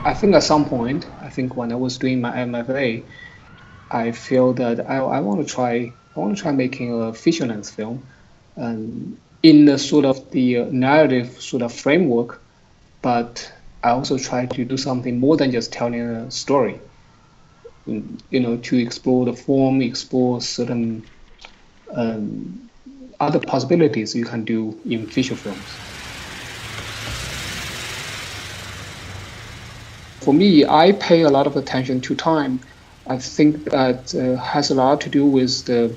I think at some point, I think when I was doing my MFA, I feel that I want to try. I want to try making a feature length film, in the sort of the narrative sort of framework, but I also try to do something more than just telling a story. To explore the form, explore certain other possibilities you can do in feature films. For me, I pay a lot of attention to time. I think that has a lot to do with the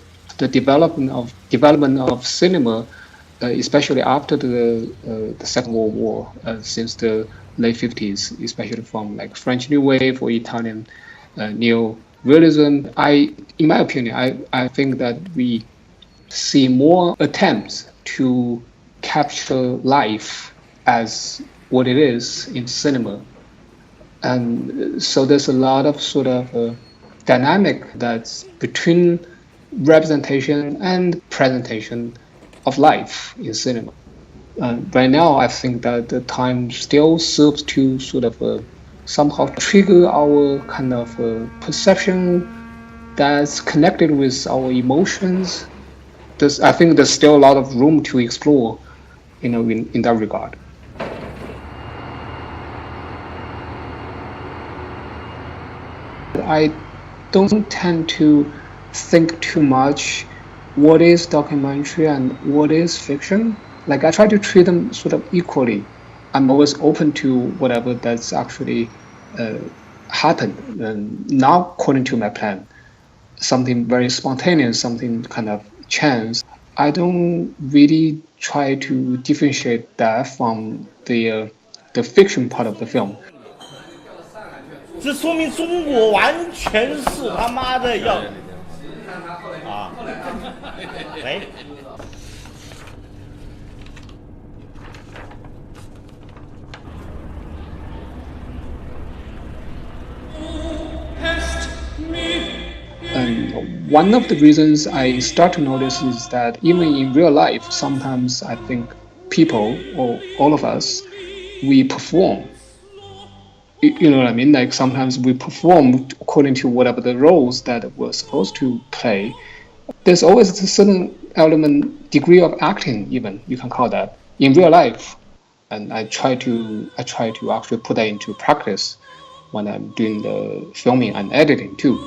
development of cinema, especially after the Second World War, since the late 50s, especially from like French New Wave or Italian neo-realism. In my opinion, I think that we see more attempts to capture life as what it is in cinema. And so there's a lot of sort of dynamic that's between representation and presentation of life in cinema. Right now, I think that the time still serves to sort of somehow trigger our kind of perception that's connected with our emotions. I think there's still a lot of room to explore, in that regard. I don't tend to think too much what is documentary and what is fiction. Like I try to treat them sort of equally. I'm always open to whatever that's actually happened, and not according to my plan. Something very spontaneous, something kind of chance. I don't really try to differentiate that from the fiction part of the film. 这说明中国完全是他妈的要啊！喂。One of the reasons I start to notice is that even in real life, sometimes I think people, or all of us, we perform. You know what I mean? Like sometimes we perform according to whatever the roles that we're supposed to play. There's always a certain degree of acting, even you can call that, in real life. And I try to actually put that into practice when I'm doing the filming and editing too.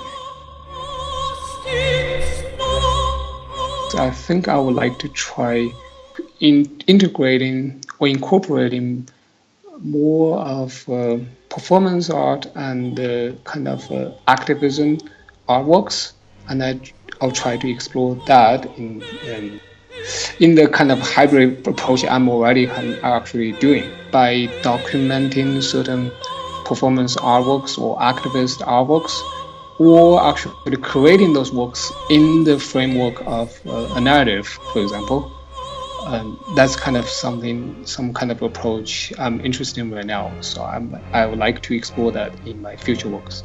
I think I would like to try integrating or incorporating more of performance art and kind of activism artworks, and I'll try to explore that in the kind of hybrid approach I'm actually doing by documenting certain performance artworks or activist artworks, or actually creating those works in the framework of a narrative, for example. That's kind of some kind of approach I'm interested in right now. So I would like to explore that in my future works.